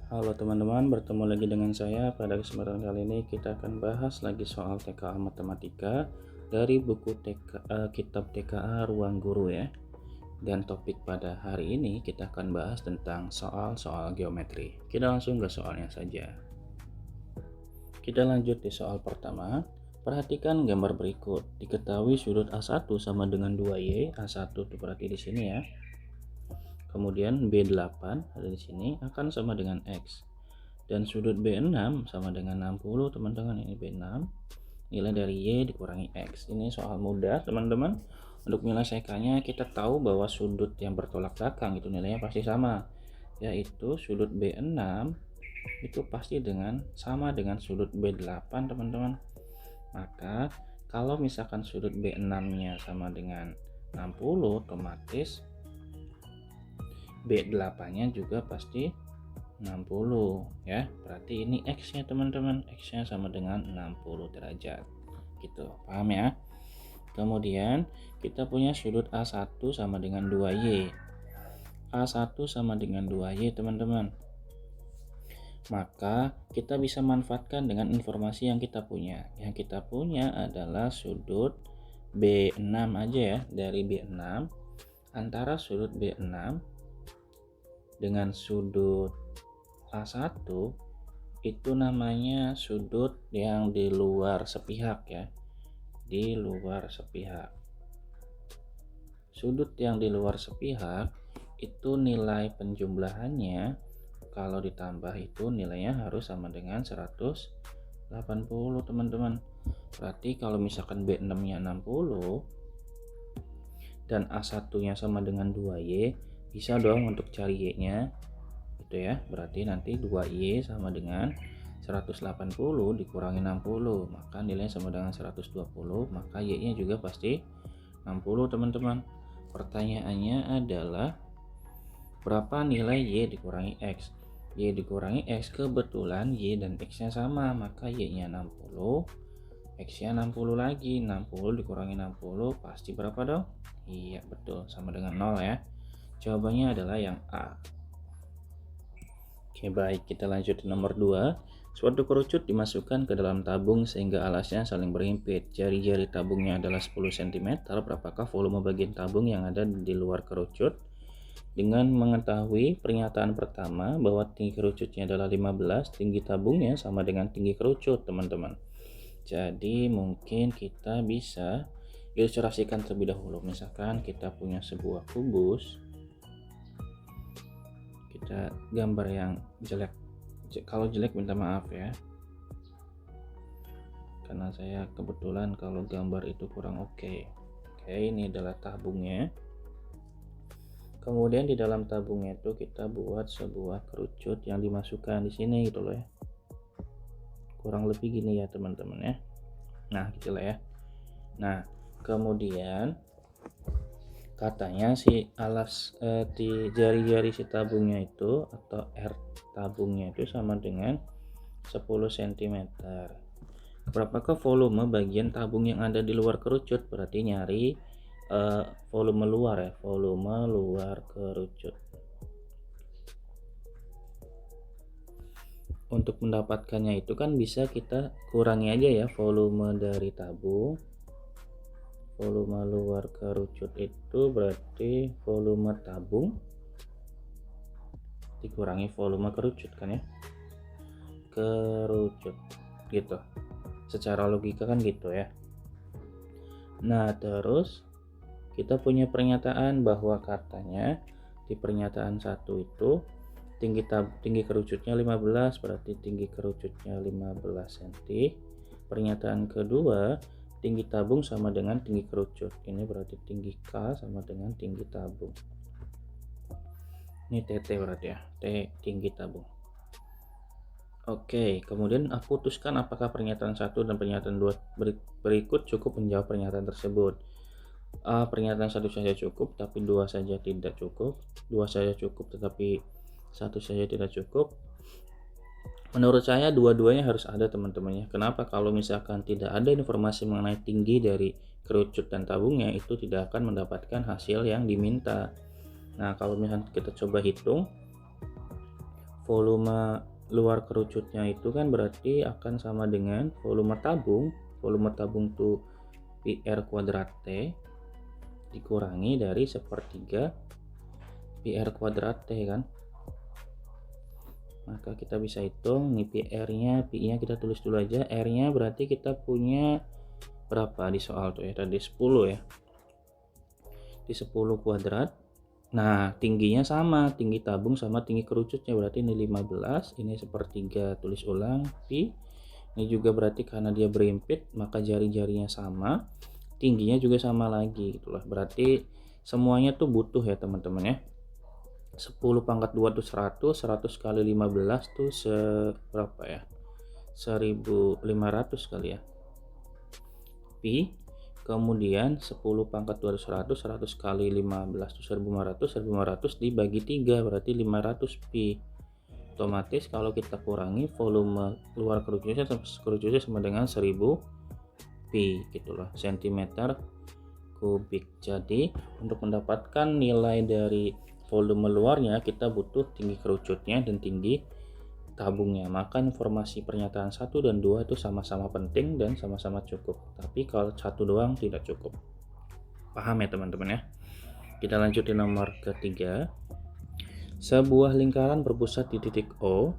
Halo teman-teman, bertemu lagi dengan saya. Pada kesempatan kali ini kita akan bahas lagi soal TKA Matematika dari buku kitab TKA Ruang Guru ya. Dan topik pada hari ini kita akan bahas tentang soal-soal geometri. Kita langsung ke soalnya saja. Kita lanjut di soal pertama. Perhatikan gambar berikut. Diketahui sudut A1 sama dengan 2Y. A1 itu berarti di sini ya. Kemudian B8 ada di sini akan sama dengan X. Dan sudut B6 sama dengan 60 teman-teman. Ini B6, nilai dari Y dikurangi X. Ini soal mudah teman-teman. Untuk menyelesaikannya kita tahu bahwa sudut yang bertolak belakang itu nilainya pasti sama, yaitu sudut B6 itu pasti sama dengan sudut B8 teman-teman. Maka kalau misalkan sudut B6 nya sama dengan 60, otomatis B8 nya juga pasti 60 ya. Berarti ini X nya teman-teman, X nya sama dengan 60 derajat gitu, paham ya. Kemudian kita punya sudut A1 sama dengan 2Y. A1 sama dengan 2Y teman-teman. Maka kita bisa manfaatkan dengan informasi yang kita punya. Yang kita punya adalah sudut B6 aja ya. Dari B6, antara sudut B6 dengan sudut A1 itu namanya sudut yang di luar sepihak ya. Di luar sepihak. Sudut yang di luar sepihak itu nilai penjumlahannya kalau ditambah itu nilainya harus sama dengan 180 teman-teman. Berarti kalau misalkan B6 nya 60 dan A1 nya sama dengan 2Y, bisa dong untuk cari Y nya gitu ya. Berarti nanti 2Y sama dengan 180 dikurangi 60, maka nilainya sama dengan 120, maka Y nya juga pasti 60 teman-teman. Pertanyaannya adalah berapa nilai Y dikurangi X? Y dikurangi X, kebetulan Y dan X nya sama, maka Y nya 60, X nya 60 lagi. 60 dikurangi 60 pasti berapa dong? Iya betul, sama dengan 0 ya. Jawabannya adalah yang A. Oke baik, kita lanjut di nomor 2. Suatu kerucut dimasukkan ke dalam tabung sehingga alasnya saling berhimpit. Jari-jari tabungnya adalah 10 cm. Berapakah volume bagian tabung yang ada di luar kerucut? Dengan mengetahui pernyataan pertama bahwa tinggi kerucutnya adalah 15, tinggi tabungnya sama dengan tinggi kerucut teman-teman. Jadi mungkin kita bisa ilustrasikan terlebih dahulu. Misalkan kita punya sebuah kubus, kita gambar yang jelek. Kalau jelek minta maaf ya, karena saya kebetulan kalau gambar itu kurang oke. Oke, ini adalah tabungnya. Kemudian di dalam tabungnya itu kita buat sebuah kerucut yang dimasukkan di sini gitu loh ya. Kurang lebih gini ya teman-teman ya. Nah gitulah ya. Nah kemudian katanya si di jari-jari si tabungnya itu atau R tabungnya itu sama dengan 10 cm. Berapakah volume bagian tabung yang ada di luar kerucut? Berarti nyari volume luar ya, volume luar kerucut. Untuk mendapatkannya itu kan bisa kita kurangi aja ya volume dari tabung. Volume luar kerucut itu berarti volume tabung dikurangi volume kerucut kan ya. Kerucut gitu. Secara logika kan gitu ya. Nah, terus kita punya pernyataan bahwa katanya di pernyataan 1 itu tinggi kerucutnya 15, berarti tinggi kerucutnya 15 cm. Pernyataan kedua, tinggi tabung sama dengan tinggi kerucut. Ini berarti tinggi K sama dengan tinggi tabung. Ini TT berarti ya, T tinggi tabung. Oke, kemudian aku putuskan apakah pernyataan 1 dan pernyataan 2 berikut cukup menjawab pernyataan tersebut. Pernyataan 1 saja cukup, tapi 2 saja tidak cukup. 2 saja cukup, tetapi 1 saja tidak cukup. Menurut saya dua-duanya harus ada teman-teman ya. Kenapa? Kalau misalkan tidak ada informasi mengenai tinggi dari kerucut dan tabungnya, itu tidak akan mendapatkan hasil yang diminta. Nah, kalau misalkan kita coba hitung volume luar kerucutnya itu kan berarti akan sama dengan volume tabung. Volume tabung tuh PR kuadrat T dikurangi dari 1/3 PR kuadrat T kan. Maka kita bisa hitung nih P-nya kita tulis dulu aja. R-nya berarti kita punya berapa di soal tuh ya, tadi 10 ya, di 10 kuadrat. Nah tingginya sama, tinggi tabung sama tinggi kerucutnya, berarti ini 15, ini 1/3 tulis ulang pi. Ini juga berarti karena dia berimpit maka jari-jarinya sama, tingginya juga sama lagi gitulah. Berarti semuanya tuh butuh ya teman-teman ya. 10 pangkat 2 tuh 100, 100 kali 15 tuh berapa ya, 1500 kali ya pi. Kemudian 10 pangkat 2 tuh 100, 100 kali 15 tuh 1500, 1500 dibagi 3 berarti 500 pi. Otomatis kalau kita kurangi volume luar kerucutnya sama dengan 1000 pi gitulah, sentimeter kubik. Jadi untuk mendapatkan nilai dari volume luarnya kita butuh tinggi kerucutnya dan tinggi tabungnya. Maka informasi pernyataan 1 dan 2 itu sama-sama penting dan sama-sama cukup. Tapi kalau 1 doang tidak cukup. Paham ya teman-teman ya? Kita lanjutin nomor ketiga. Sebuah lingkaran berpusat di titik O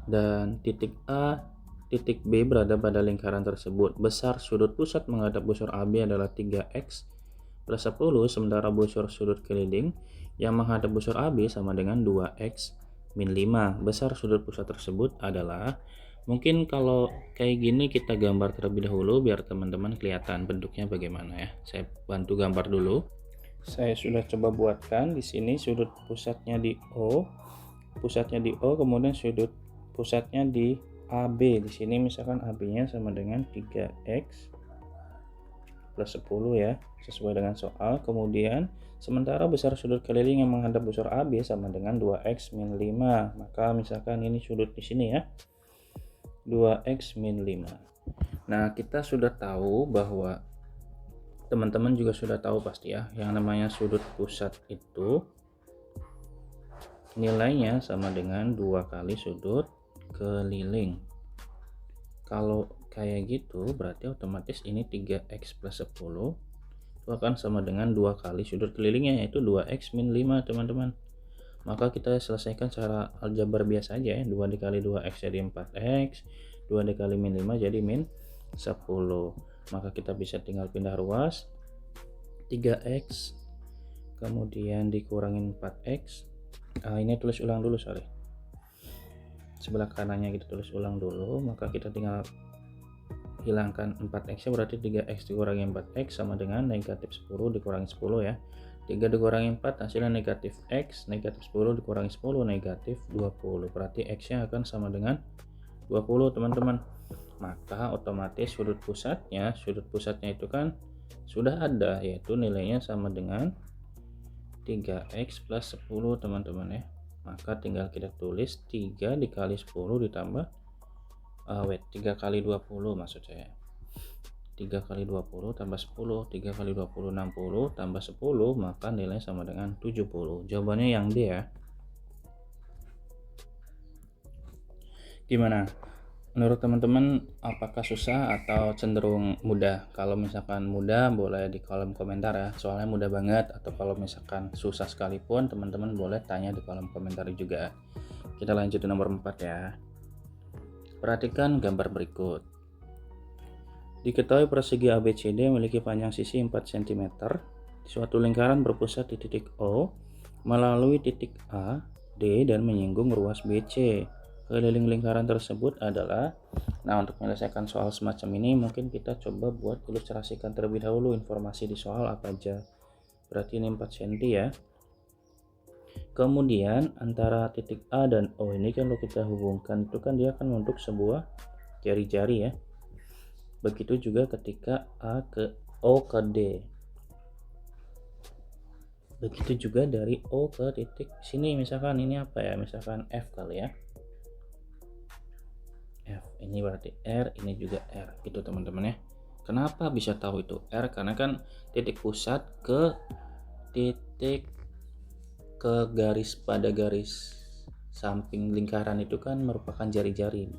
dan titik A, titik B berada pada lingkaran tersebut. Besar sudut pusat menghadap busur AB adalah 3x plus 10, sementara busur sudut keliling yang menghadap busur AB sama dengan 2x min 5. Besar sudut pusat tersebut adalah, mungkin kalau kayak gini kita gambar terlebih dahulu biar teman-teman kelihatan bentuknya bagaimana ya. Saya bantu gambar dulu. Saya sudah coba buatkan di sini sudut pusatnya di O, kemudian sudut pusatnya di AB. Di sini misalkan AB-nya sama dengan 3x plus 10 ya, sesuai dengan soal. Kemudian sementara besar sudut keliling yang menghadap busur AB sama dengan 2x min 5. Maka misalkan ini sudut di sini ya, 2x min 5. Nah kita sudah tahu bahwa teman-teman juga sudah tahu pasti ya, yang namanya sudut pusat itu nilainya sama dengan 2 kali sudut keliling. Kalau kayak gitu berarti otomatis ini 3x plus 10 itu akan sama dengan 2 kali sudut kelilingnya, yaitu 2x min 5 teman-teman. Maka kita selesaikan secara aljabar biasa aja ya. 2 dikali 2x jadi 4x, 2 dikali min 5 jadi min 10. Maka kita bisa tinggal pindah ruas, 3x kemudian dikurangin 4x. Ini tulis ulang dulu, sorry, sebelah kanannya kita tulis ulang dulu. Maka kita tinggal hilangkan 4x nya, berarti 3x dikurangi 4x sama dengan negatif 10 dikurangi 10 ya. 3 dikurangi 4 hasilnya negatif x, negatif 10 dikurangi 10 negatif 20, berarti x nya akan sama dengan 20 teman-teman. Maka otomatis sudut pusatnya itu kan sudah ada, yaitu nilainya sama dengan 3x plus 10 teman-teman ya. Maka tinggal kita tulis 3 dikali 10 ditambah 3 kali 20 maksud saya, 3 kali 20 tambah 10, 3 kali 20 60 tambah 10, maka nilai sama dengan 70. Jawabannya yang D ya. Gimana menurut teman-teman, apakah susah atau cenderung mudah? Kalau misalkan mudah boleh di kolom komentar ya, soalnya mudah banget. Atau kalau misalkan susah sekalipun teman-teman boleh tanya di kolom komentar juga. Kita lanjut ke nomor 4 ya. Perhatikan gambar berikut. Diketahui persegi ABCD memiliki panjang sisi 4 cm. Suatu lingkaran berpusat di titik O melalui titik A, D dan menyinggung ruas BC. Keliling lingkaran tersebut adalah, nah untuk menyelesaikan soal semacam ini mungkin kita coba buat ilustrasikan terlebih dahulu informasi di soal apa aja. Berarti ini 4 cm ya. Kemudian antara titik A dan O ini kalau kita hubungkan itu kan dia akan membentuk sebuah jari-jari ya. Begitu juga ketika A ke O ke D. Begitu juga dari O ke titik sini, misalkan ini apa ya, misalkan F kali ya. F ini berarti R, ini juga R gitu teman-teman ya. Kenapa bisa tahu itu R? Karena kan titik pusat ke titik ke garis pada garis samping lingkaran itu kan merupakan jari-jari,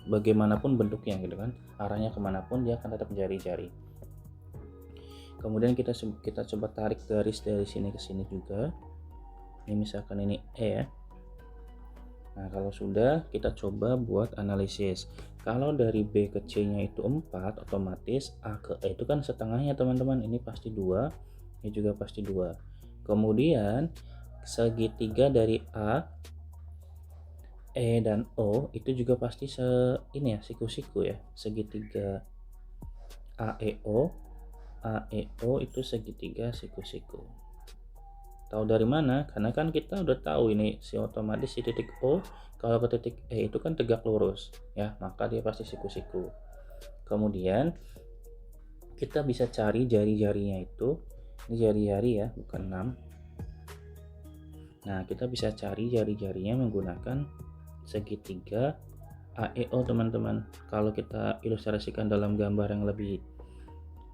bagaimanapun bentuknya gitu kan, arahnya kemanapun dia akan tetap jari-jari. Kemudian kita coba tarik garis dari sini ke sini juga. Ini misalkan ini E ya. Nah kalau sudah, kita coba buat analisis. Kalau dari B ke C nya itu 4, otomatis A ke E itu kan setengahnya teman-teman. Ini pasti 2, ini juga pasti 2. Kemudian segitiga dari A, E dan O itu juga pasti ini ya, siku-siku ya. Segitiga AEO itu segitiga siku-siku. Tahu dari mana? Karena kan kita udah tahu ini otomatis si titik O kalau ke titik E itu kan tegak lurus ya, maka dia pasti siku-siku. Kemudian kita bisa cari jari-jarinya itu, ini jari-jari ya, bukan 6. Nah kita bisa cari jari-jarinya menggunakan segitiga AEO teman-teman. Kalau kita ilustrasikan dalam gambar yang lebih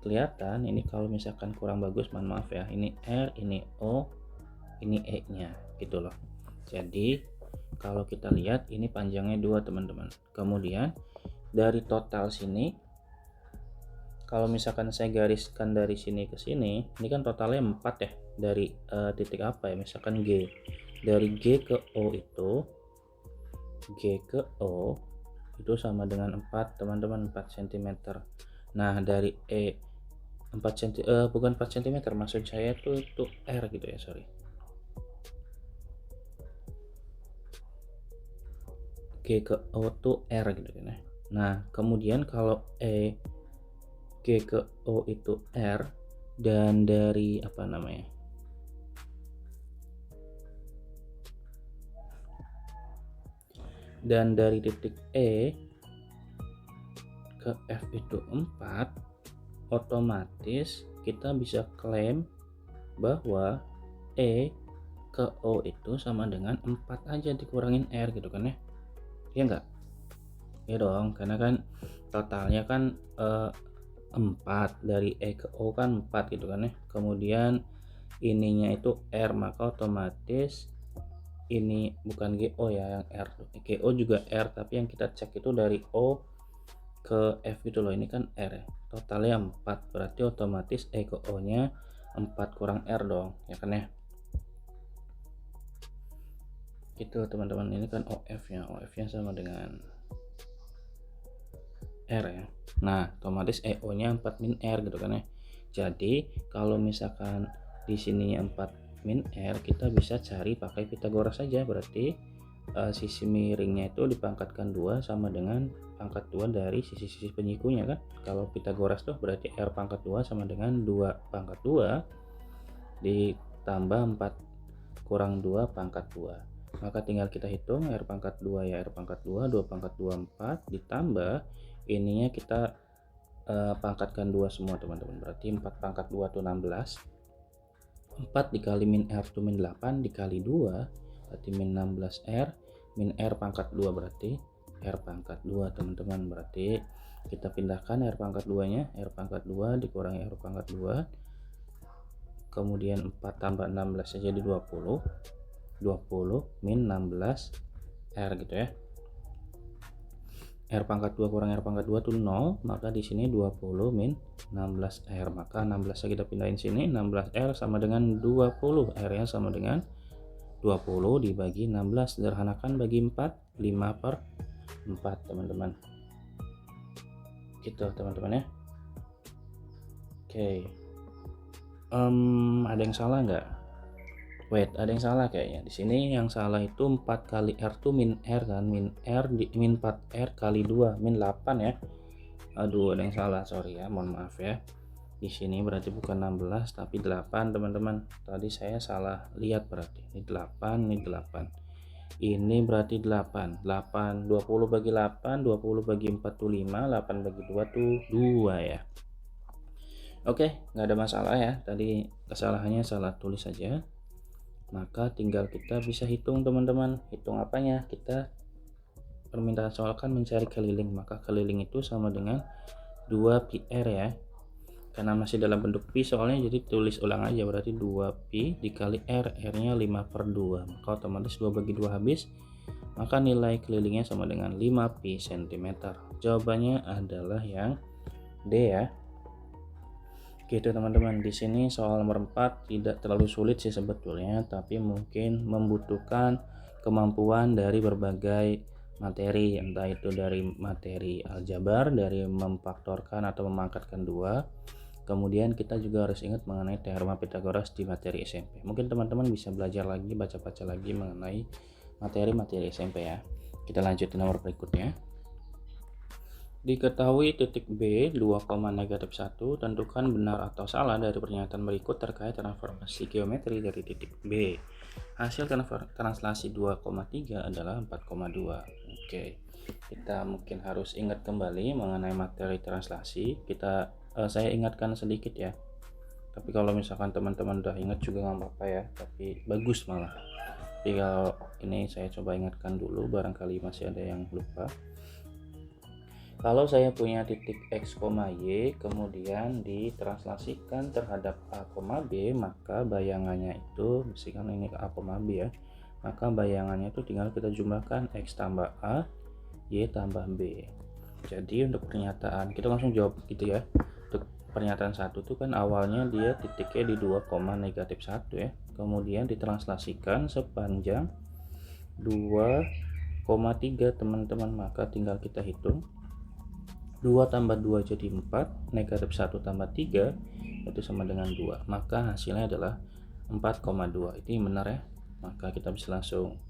kelihatan, ini kalau misalkan kurang bagus mohon maaf ya, ini R, ini O, ini E nya gitu loh. Jadi kalau kita lihat ini panjangnya 2 teman-teman. Kemudian dari total sini, kalau misalkan saya gariskan dari sini ke sini, ini kan totalnya 4 ya, dari titik apa ya, misalkan G, dari G ke O itu sama dengan 4 teman-teman, 4 cm. Nah dari E 4 cm, bukan 4 cm, maksud saya itu R gitu ya, sorry. G ke O tuh R gitu kan ya. Nah kemudian kalau G ke O itu R, dan dari apa namanya, dan dari titik E ke F itu 4, otomatis kita bisa klaim bahwa E ke O itu sama dengan 4 aja dikurangin R gitu kan ya. Ya enggak? Ya dong, karena kan totalnya kan 4, dari E ke O kan 4 gitu kan ya. Kemudian ininya itu R, maka otomatis ini bukan GO ya yang R. GO juga R, tapi yang kita cek itu dari O ke F gitu loh. Ini kan R ya. Totalnya 4, berarti otomatis E ke O nya 4 kurang R dong, ya kan ya. Gitu teman-teman, ini kan OF nya sama dengan R ya. Nah otomatis EO nya 4 min R gitu kan ya. Jadi kalau misalkan di sini 4 min R, kita bisa cari pakai Pitagoras saja. Berarti sisi miringnya itu dipangkatkan 2 sama dengan pangkat 2 dari sisi-sisi penyikunya kan. Kalau Pitagoras tuh berarti R pangkat 2 sama dengan 2 pangkat 2 ditambah 4 kurang 2 pangkat 2. Maka tinggal kita hitung R pangkat 2 ya R pangkat 2, 2 pangkat 2 4, ditambah ininya kita pangkatkan 2 semua teman-teman. Berarti 4 pangkat 2 itu 16. 4 dikali min R itu min 8, dikali 2 berarti min 16 R, min R pangkat 2 berarti R pangkat 2 teman-teman. Berarti kita pindahkan R pangkat 2 nya, R pangkat 2 dikurangi R pangkat 2, kemudian 4 tambah 16 jadi 20 min 16 R gitu ya. R pangkat 2 kurang R pangkat 2 itu 0, maka di sini 20 min 16 R, maka 16 kita pindahin sini, 16 R sama dengan 20, R nya sama dengan 20 dibagi 16, sederhanakan bagi 4, 5 per 4 teman-teman. Gitu teman-teman ya. Oke. Ada yang salah nggak? Wait, ada yang salah kayaknya. Di sini yang salah itu 4 kali R tuh min R kan, min R di min 4 R kali 2 min 8 ya. Aduh, ada yang salah, sorry ya, mohon maaf ya. Di sini berarti bukan 16 tapi 8 teman-teman. Tadi saya salah lihat, berarti ini 8, ini 8. Ini berarti 8. 20 bagi 8, 20 bagi 4 tuh 5, 8 bagi 2 tuh 2 ya. Oke, nggak ada masalah ya. Tadi kesalahannya salah tulis saja. Maka tinggal kita bisa hitung teman-teman. Hitung apanya? Kita permintaan soal kan mencari keliling, maka keliling itu sama dengan 2 pi R ya. Karena masih dalam bentuk pi soalnya, jadi tulis ulang aja, berarti 2 pi dikali R, R nya 5/2, maka otomatis 2 bagi 2 habis, maka nilai kelilingnya sama dengan 5 pi cm. Jawabannya adalah yang D ya. Gitu teman-teman, di sini soal nomor 4 tidak terlalu sulit sih sebetulnya, tapi mungkin membutuhkan kemampuan dari berbagai materi, entah itu dari materi aljabar, dari memfaktorkan atau memangkatkan dua. Kemudian kita juga harus ingat mengenai teorema Pythagoras di materi SMP. Mungkin teman-teman bisa belajar lagi, baca-baca lagi mengenai materi-materi SMP ya. Kita lanjut ke nomor berikutnya. Diketahui titik B 2,-1, tentukan benar atau salah dari pernyataan berikut terkait transformasi geometri dari titik B. Hasil translasi 2,3 adalah 4,2. Oke, kita mungkin harus ingat kembali mengenai materi translasi. Saya ingatkan sedikit ya. Tapi kalau misalkan teman-teman udah ingat juga nggak apa-apa ya, tapi bagus malah. Jadi kalau ini saya coba ingatkan dulu, barangkali masih ada yang lupa. Kalau saya punya titik X, Y, kemudian ditranslasikan terhadap A, B, maka bayangannya itu, misalkan ini ke A, B ya, maka bayangannya itu tinggal kita jumlahkan X tambah A, Y tambah B. Jadi untuk pernyataan, kita langsung jawab gitu ya. Untuk pernyataan 1 itu kan awalnya dia titiknya di 2,-1 ya, kemudian ditranslasikan sepanjang 2,3 teman-teman, maka tinggal kita hitung 2 tambah 2 jadi 4, -1 tambah 3 itu sama dengan 2, maka hasilnya adalah 4,2. Ini benar ya, maka kita bisa langsung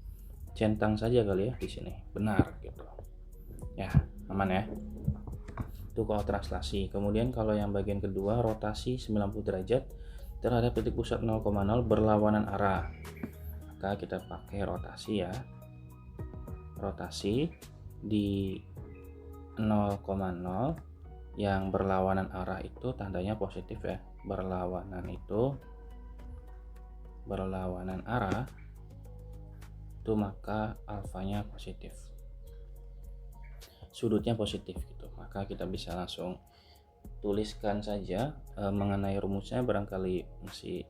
centang saja kali ya di sini, benar gitu ya, aman ya. Itu kalau translasi. Kemudian kalau yang bagian kedua, rotasi 90 derajat terhadap titik pusat 0,0 berlawanan arah, maka kita pakai rotasi ya, rotasi di 0,0 yang berlawanan arah itu tandanya positif ya. Berlawanan arah itu maka alfanya positif, sudutnya positif gitu. Maka kita bisa langsung tuliskan saja mengenai rumusnya, barangkali masih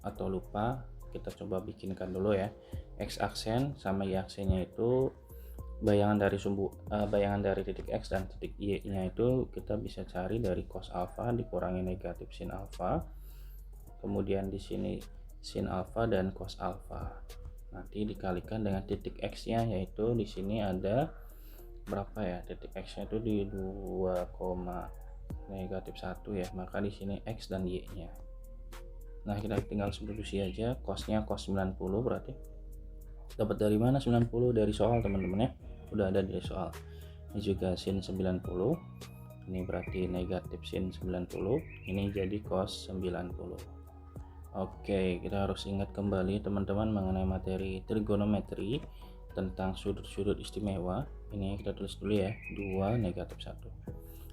atau lupa, kita coba bikinkan dulu ya. X aksen sama Y aksennya itu bayangan dari titik X dan titik Y nya itu kita bisa cari dari cos alfa dikurangi negatif sin alfa, kemudian di sini sin alfa dan cos alfa, nanti dikalikan dengan titik X nya, yaitu di sini ada berapa ya, titik X nya itu di 2,-1 ya, maka di sini X dan Y nya. Nah kita tinggal substitusi aja, cosnya cos 90, berarti dapat dari mana 90? Dari soal teman-teman ya, udah ada di soal. Ini juga sin 90, ini berarti negatif sin 90, ini jadi cos 90. Oke, kita harus ingat kembali teman-teman mengenai materi trigonometri tentang sudut-sudut istimewa. Ini kita tulis dulu ya, 2, -1.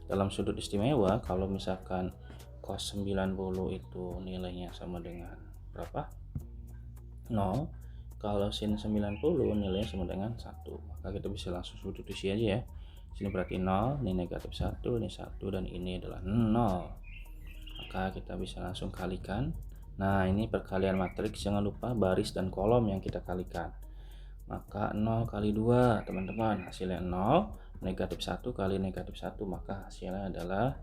Dalam sudut istimewa, kalau misalkan cos 90 itu nilainya sama dengan berapa? 0. Kalau sin 90 nilainya sama dengan 1, maka kita bisa langsung substitusi aja ya. Sini berarti 0, ini -1, ini 1, dan ini adalah 0. Maka kita bisa langsung kalikan. Nah ini perkalian matriks, jangan lupa baris dan kolom yang kita kalikan. Maka 0 kali 2 teman-teman, hasilnya 0, -1 kali -1, maka hasilnya adalah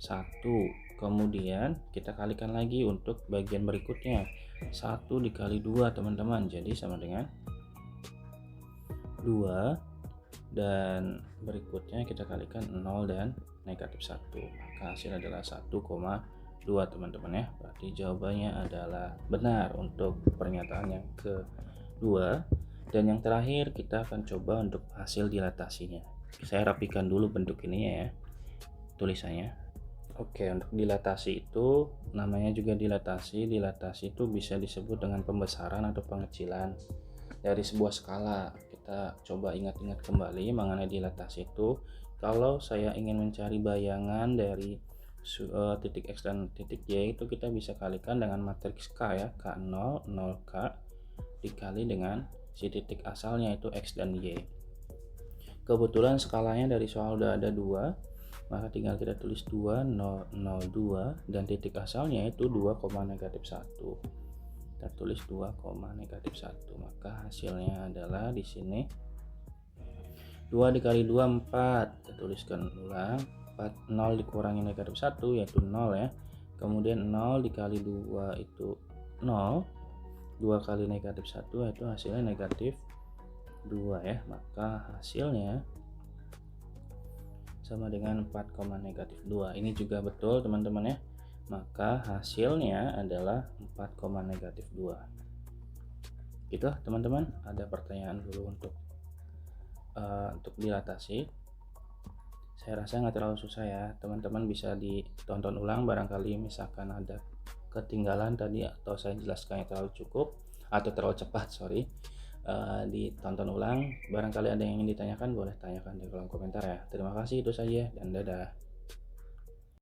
1. Kemudian kita kalikan lagi untuk bagian berikutnya, 1 dikali 2 teman-teman, jadi sama dengan 2, dan berikutnya kita kalikan 0 dan -1, maka hasilnya adalah 1,2 teman-teman ya. Berarti jawabannya adalah benar untuk pernyataan yang kedua. Dan yang terakhir kita akan coba untuk hasil dilatasinya. Saya rapikan dulu bentuk ini ya, tulisannya. Oke, untuk dilatasi itu namanya juga dilatasi. Dilatasi itu bisa disebut dengan pembesaran atau pengecilan dari sebuah skala. Kita coba ingat-ingat kembali mengenai dilatasi itu. Kalau saya ingin mencari bayangan dari titik X dan titik Y, itu kita bisa kalikan dengan matriks K ya, K0, 0K dikali dengan si titik asalnya itu X dan Y. Kebetulan skalanya dari soal udah ada 2, maka tinggal kita tulis 2, 0, 0, 2, dan titik asalnya itu 2,-1. kita tulis 2, negatif 1, maka hasilnya adalah di sini 2 dikali 2 4, kita tuliskan ulang 4, 0 dikurangi negatif 1 yaitu 0 ya, kemudian 0 dikali 2 itu 0, 2 kali negatif 1 yaitu hasilnya negatif 2 ya, maka hasilnya sama dengan 4, negatif 2. Ini juga betul teman-teman ya, maka hasilnya adalah 4, negatif 2. Gitu teman-teman, ada pertanyaan dulu untuk dilatasi. Saya rasa nggak terlalu susah ya, teman-teman bisa ditonton ulang, barangkali misalkan ada ketinggalan tadi atau saya jelaskannya terlalu cukup atau terlalu cepat, ditonton ulang. Barangkali ada yang ingin ditanyakan, boleh tanyakan di kolom komentar ya. Terima kasih, itu saja dan dadah.